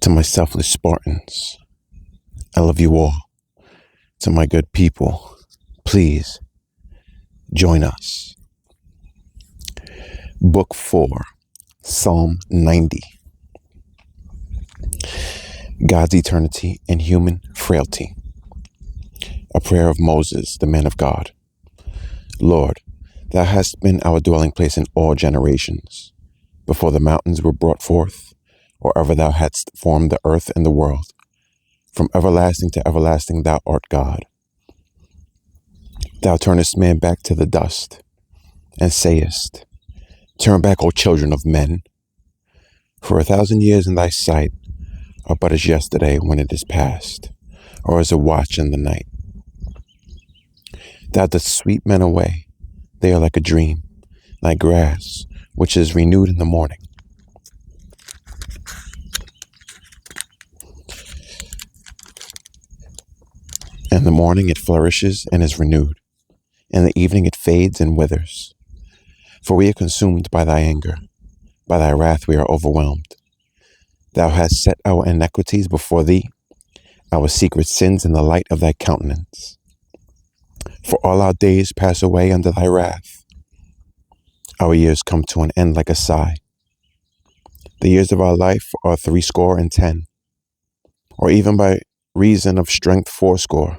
To my selfless Spartans, I love you all. To my good people, please join us. Book 4, Psalm 90. God's eternity and human frailty. A prayer of Moses, the man of God. Lord, thou hast been our dwelling place in all generations, before the mountains were brought forth, or ever thou hadst formed the earth and the world. From everlasting to everlasting thou art God. Thou turnest man back to the dust, and sayest, Turn back, O children of men. For 1,000 years in thy sight are but as yesterday when it is past, or as a watch in the night. Thou dost sweep men away, they are like a dream, like grass, which is renewed in the morning. In the morning it flourishes and is renewed. In the evening it fades and withers. For we are consumed by thy anger. By thy wrath we are overwhelmed. Thou hast set our iniquities before thee, our secret sins in the light of thy countenance. For all our days pass away under thy wrath. Our years come to an end like a sigh. The years of our life are 70, or even by reason of strength 80.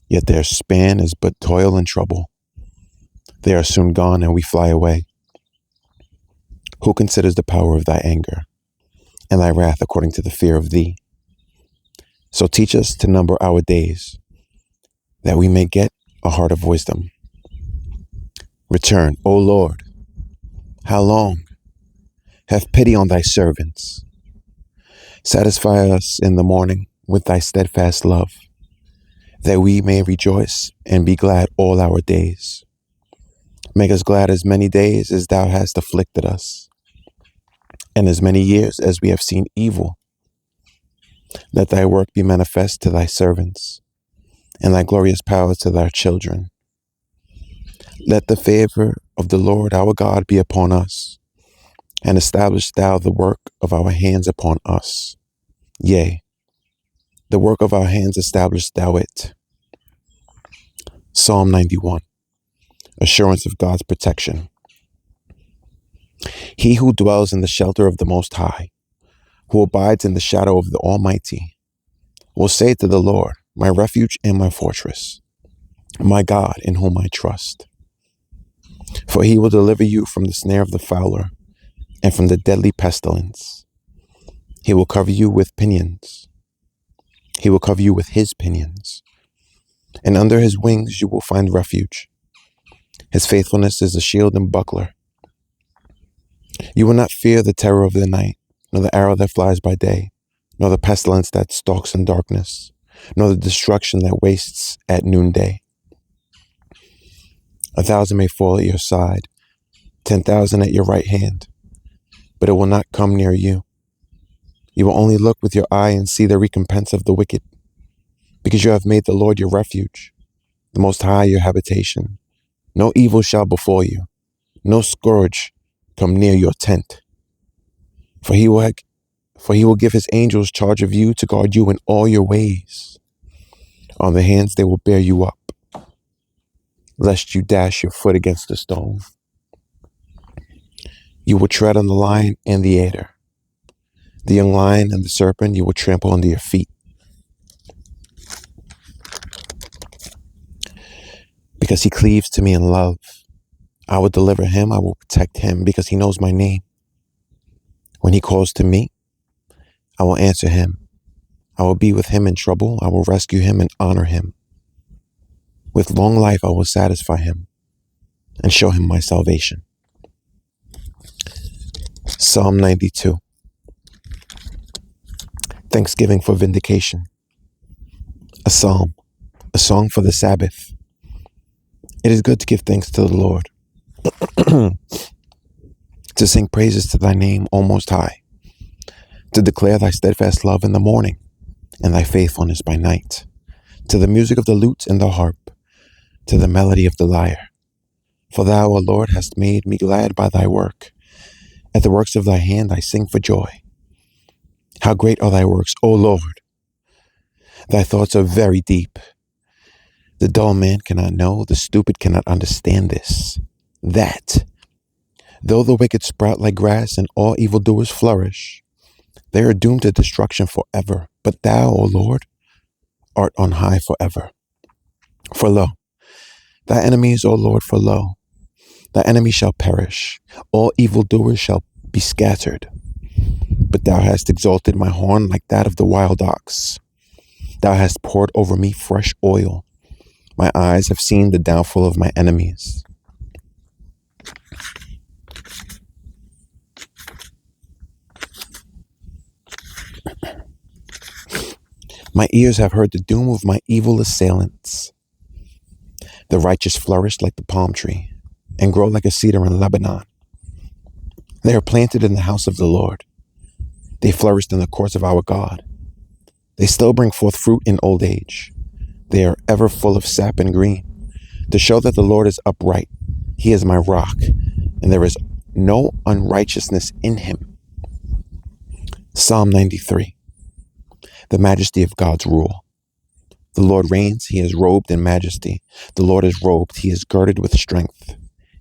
Yet their span is but toil and trouble. They are soon gone and we fly away. Who considers the power of thy anger, and thy wrath according to the fear of thee? So teach us to number our days, that we may get a heart of wisdom. Return, O Lord. How long? Have pity on thy servants. Satisfy us in the morning with thy steadfast love, that we may rejoice and be glad all our days. Make us glad as many days as thou hast afflicted us, and as many years as we have seen evil. Let thy work be manifest to thy servants, and thy glorious power to thy children. Let the favor of the Lord our God be upon us, and establish thou the work of our hands upon us. Yea, the work of our hands establish thou it. Psalm 91. Assurance of God's protection. He who dwells in the shelter of the Most High, who abides in the shadow of the Almighty, will say to the Lord, my refuge and my fortress, my God in whom I trust. For he will deliver you from the snare of the fowler and from the deadly pestilence. He will cover you with pinions. He will cover you with his pinions, and under his wings you will find refuge. His faithfulness is a shield and buckler. You will not fear the terror of the night, nor the arrow that flies by day, nor the pestilence that stalks in darkness, nor the destruction that wastes at noonday. 1,000 may fall at your side, 10,000 at your right hand, but it will not come near you. You will only look with your eye and see the recompense of the wicked, because you have made the Lord your refuge, the Most High your habitation. No evil shall befall you, no scourge come near your tent. For he will give his angels charge of you to guard you in all your ways. On their hands they will bear you up, lest you dash your foot against a stone. You will tread on the lion and the adder. The young lion and the serpent you will trample under your feet. Because he cleaves to me in love, I will deliver him, I will protect him, because he knows my name. When he calls to me, I will answer him. I will be with him in trouble. I will rescue him and honor him. With long life I will satisfy him and show him my salvation. Psalm 92. Thanksgiving for vindication. A psalm, a song for the Sabbath. It is good to give thanks to the Lord, to sing praises to thy name, O Most High, to declare thy steadfast love in the morning and thy faithfulness by night, to the music of the lute and the harp, to the melody of the lyre. For thou, O Lord, hast made me glad by thy work. At the works of thy hand I sing for joy. How great are thy works, O Lord! Thy thoughts are very deep. The dull man cannot know, the stupid cannot understand this. That, though the wicked sprout like grass and all evildoers flourish, they are doomed to destruction forever. But thou, O Lord, art on high forever. For lo, thy enemies, O Lord, for lo, thy enemy shall perish. All evildoers shall be scattered. But thou hast exalted my horn like that of the wild ox. Thou hast poured over me fresh oil. My eyes have seen the downfall of my enemies. My ears have heard the doom of my evil assailants. The righteous flourish like the palm tree and grow like a cedar in Lebanon. They are planted in the house of the Lord. They flourished in the courts of our God. They still bring forth fruit in old age. They are ever full of sap and green, to show that the Lord is upright. He is my rock, and there is no unrighteousness in him. Psalm 93. The majesty of God's rule. The Lord reigns, he is robed in majesty. The Lord is robed, he is girded with strength.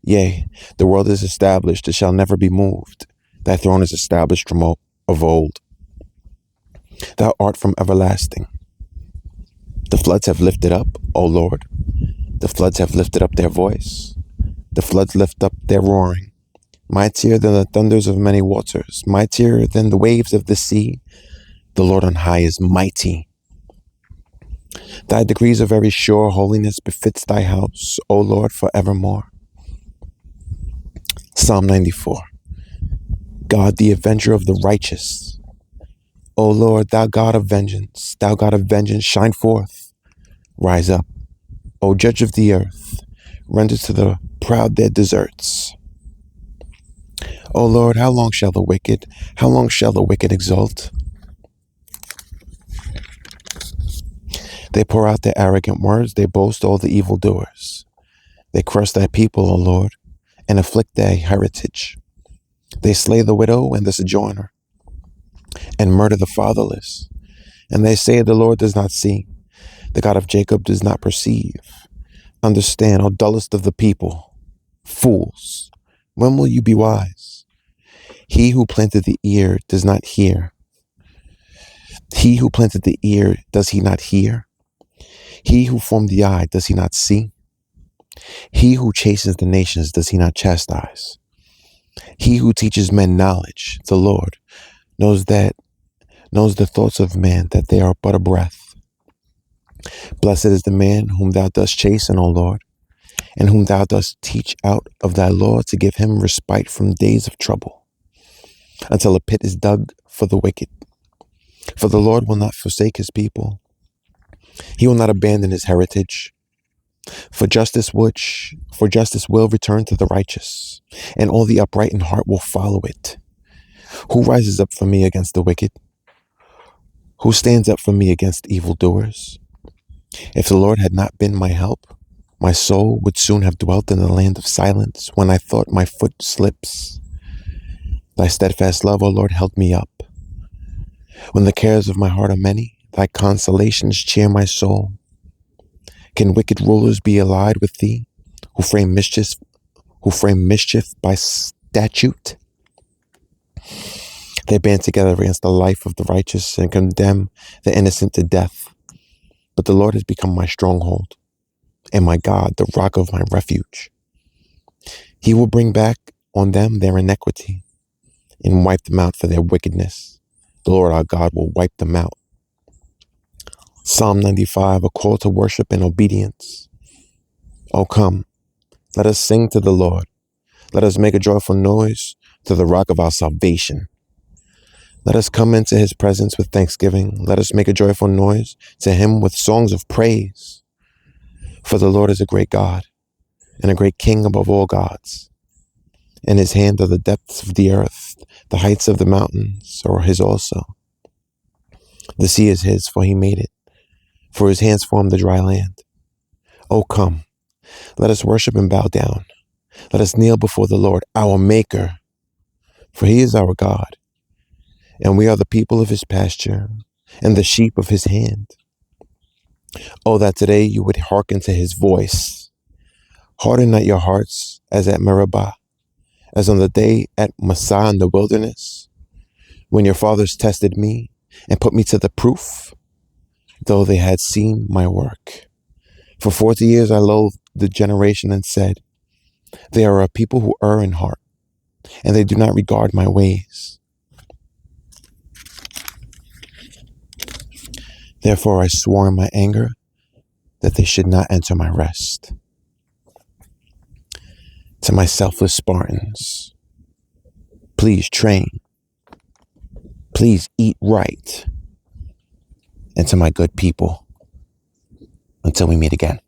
Yea, the world is established, it shall never be moved. Thy throne is established from of old. Thou art from everlasting. The floods have lifted up, O Lord. The floods have lifted up their voice. The floods lift up their roaring. Mightier than the thunders of many waters, mightier than the waves of the sea. The Lord on high is mighty. Thy decrees are very sure. Holiness befits thy house, O Lord, forevermore. Psalm 94. God, the avenger of the righteous. O Lord, thou God of vengeance, shine forth. Rise up, O judge of the earth. Render to the proud their deserts. O Lord, how long shall the wicked exult? They pour out their arrogant words, they boast all the evildoers. They crush thy people, O Lord, and afflict thy heritage. They slay the widow and the sojourner, and murder the fatherless. And they say, the Lord does not see, the God of Jacob does not perceive. Understand, O dullest of the people, fools, when will you be wise? He who planted the ear does not hear. He who planted the ear, does he not hear? He who formed the eye, does he not see? He who chastens the nations, does he not chastise? He who teaches men knowledge, the Lord, knows the thoughts of man, that they are but a breath. Blessed is the man whom thou dost chasten, O Lord, and whom thou dost teach out of thy law, to give him respite from days of trouble, until a pit is dug for the wicked. For the Lord will not forsake his people. He will not abandon his heritage. For justice will return to the righteous, and all the upright in heart will follow it. Who rises up for me against the wicked? Who stands up for me against evildoers? If the Lord had not been my help, my soul would soon have dwelt in the land of silence, when I thought my foot slips. Thy steadfast love, O Lord, held me up. When the cares of my heart are many, thy consolations cheer my soul. Can wicked rulers be allied with thee, who frame mischief by statute? They band together against the life of the righteous and condemn the innocent to death. But the Lord has become my stronghold, and my God, the rock of my refuge. He will bring back on them their iniquity, and wipe them out for their wickedness. The Lord our God will wipe them out. Psalm 95, a call to worship and obedience. O come, let us sing to the Lord. Let us make a joyful noise to the rock of our salvation. Let us come into his presence with thanksgiving. Let us make a joyful noise to him with songs of praise. For the Lord is a great God, and a great King above all gods. In his hand are the depths of the earth, the heights of the mountains are his also. The sea is his, for he made it, for his hands formed the dry land. O come, let us worship and bow down. Let us kneel before the Lord, our Maker, for he is our God, and we are the people of his pasture and the sheep of his hand. Oh, that today you would hearken to his voice. Harden not your hearts as at Meribah, as on the day at Massah in the wilderness, when your fathers tested me and put me to the proof, though they had seen my work. For 40 years I loathed the generation and said, they are a people who err in heart, and they do not regard my ways. Therefore I swore in my anger that they should not enter my rest. To my selfless Spartans, please train, please eat right. And to my good people, until we meet again.